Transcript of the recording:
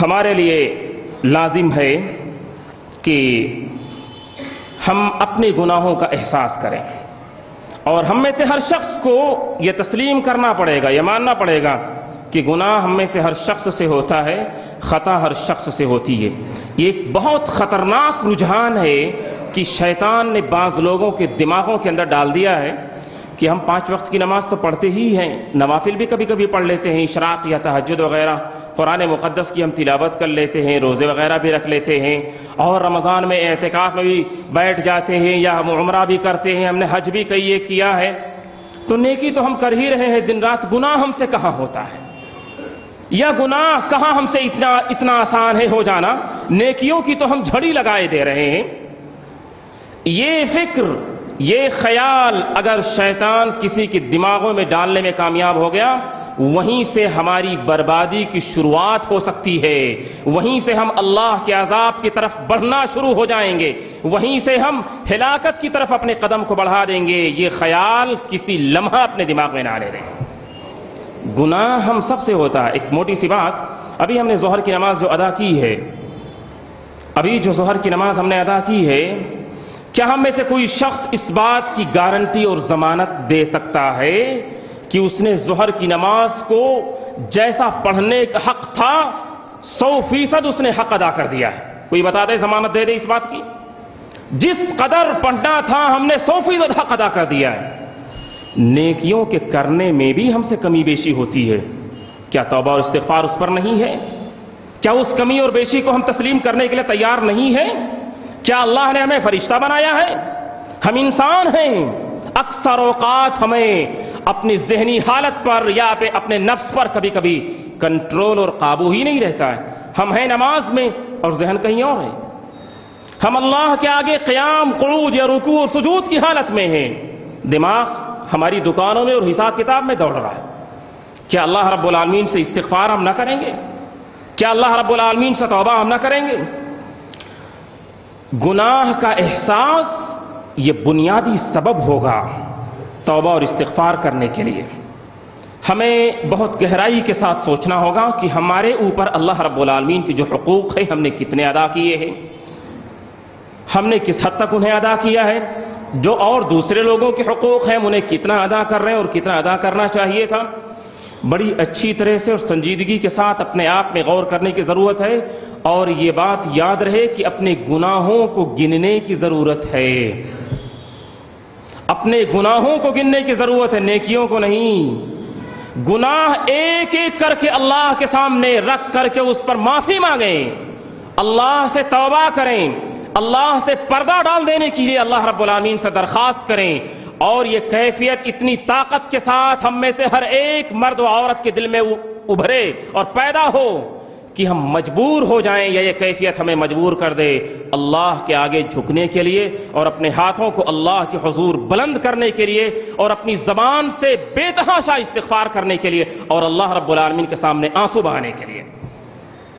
ہمارے لیے لازم ہے کہ ہم اپنے گناہوں کا احساس کریں، اور ہم میں سے ہر شخص کو یہ تسلیم کرنا پڑے گا، یہ ماننا پڑے گا کہ گناہ ہم میں سے ہر شخص سے ہوتا ہے، خطا ہر شخص سے ہوتی ہے۔ یہ ایک بہت خطرناک رجحان ہے کہ شیطان نے بعض لوگوں کے دماغوں کے اندر ڈال دیا ہے کہ ہم 5 وقت کی نماز تو پڑھتے ہی ہیں، نوافل بھی کبھی کبھی پڑھ لیتے ہیں، اشراق یا تہجد وغیرہ، قرآن مقدس کی ہم تلاوت کر لیتے ہیں، روزے وغیرہ بھی رکھ لیتے ہیں، اور رمضان میں اعتکاف میں بھی بیٹھ جاتے ہیں، یا ہم عمرہ بھی کرتے ہیں، ہم نے حج بھی کیا ہے، تو نیکی تو ہم کر ہی رہے ہیں دن رات۔ گناہ ہم سے کہاں ہوتا ہے، یا گناہ کہاں ہم سے اتنا آسان ہے ہو جانا، نیکیوں کی تو ہم جھڑی لگائے دے رہے ہیں۔ یہ فکر، یہ خیال اگر شیطان کسی کے دماغوں میں ڈالنے میں کامیاب ہو گیا، وہیں سے ہماری بربادی کی شروعات ہو سکتی ہے، وہیں سے ہم اللہ کے عذاب کی طرف بڑھنا شروع ہو جائیں گے، وہیں سے ہم ہلاکت کی طرف اپنے قدم کو بڑھا دیں گے۔ یہ خیال کسی لمحہ اپنے دماغ میں نہ لے رہے۔ گناہ ہم سب سے ہوتا ہے۔ ایک موٹی سی بات، ابھی ہم نے ظہر کی نماز جو ادا کی ہے، ہم نے ادا کی ہے، کیا ہم میں سے کوئی شخص اس بات کی گارنٹی اور ضمانت دے سکتا ہے کہ اس نے ظہر کی نماز کو جیسا پڑھنے کا حق تھا 100% اس نے حق ادا کر دیا ہے؟ کوئی بتا دے، ضمانت دے دے اس بات کی؟ جس قدر پڑھنا تھا ہم نے 100% حق ادا کر دیا ہے۔ نیکیوں کے کرنے میں بھی ہم سے کمی بیشی ہوتی ہے، کیا توبہ اور استغفار اس پر نہیں ہے؟ کیا اس کمی اور بیشی کو ہم تسلیم کرنے کے لیے تیار نہیں ہیں؟ کیا اللہ نے ہمیں فرشتہ بنایا ہے؟ ہم انسان ہیں، اکثر اوقات ہمیں اپنی ذہنی حالت پر یا اپنے نفس پر کبھی کبھی کنٹرول اور قابو ہی نہیں رہتا ہے۔ ہم ہیں نماز میں اور ذہن کہیں اور ہے، ہم اللہ کے آگے قیام، قعود یا رکوع اور سجود کی حالت میں ہیں، دماغ ہماری دکانوں میں اور حساب کتاب میں دوڑ رہا ہے۔ کیا اللہ رب العالمین سے استغفار ہم نہ کریں گے؟ کیا اللہ رب العالمین سے توبہ ہم نہ کریں گے؟ گناہ کا احساس یہ بنیادی سبب ہوگا توبہ اور استغفار کرنے کے لیے۔ ہمیں بہت گہرائی کے ساتھ سوچنا ہوگا کہ ہمارے اوپر اللہ رب العالمین کے جو حقوق ہیں ہم نے کتنے ادا کیے ہیں، ہم نے کس حد تک انہیں ادا کیا ہے، جو اور دوسرے لوگوں کے حقوق ہیں انہیں کتنا ادا کر رہے ہیں اور کتنا ادا کرنا چاہیے تھا۔ بڑی اچھی طرح سے اور سنجیدگی کے ساتھ اپنے آپ میں غور کرنے کی ضرورت ہے، اور یہ بات یاد رہے کہ اپنے گناہوں کو گننے کی ضرورت ہے، اپنے گناہوں کو گننے کی ضرورت ہے، نیکیوں کو نہیں۔ گناہ ایک ایک کر کے اللہ کے سامنے رکھ کر کے اس پر معافی مانگیں، اللہ سے توبہ کریں، اللہ سے پردہ ڈال دینے کے لیے اللہ رب العالمین سے درخواست کریں، اور یہ کیفیت اتنی طاقت کے ساتھ ہم میں سے ہر ایک مرد و عورت کے دل میں ابھرے اور پیدا ہو کہ ہم مجبور ہو جائیں، یا یہ کیفیت ہمیں مجبور کر دے اللہ کے آگے جھکنے کے لیے، اور اپنے ہاتھوں کو اللہ کے حضور بلند کرنے کے لیے، اور اپنی زبان سے بے تحاشا استغفار کرنے کے لیے، اور اللہ رب العالمین کے سامنے آنسو بہانے کے لیے۔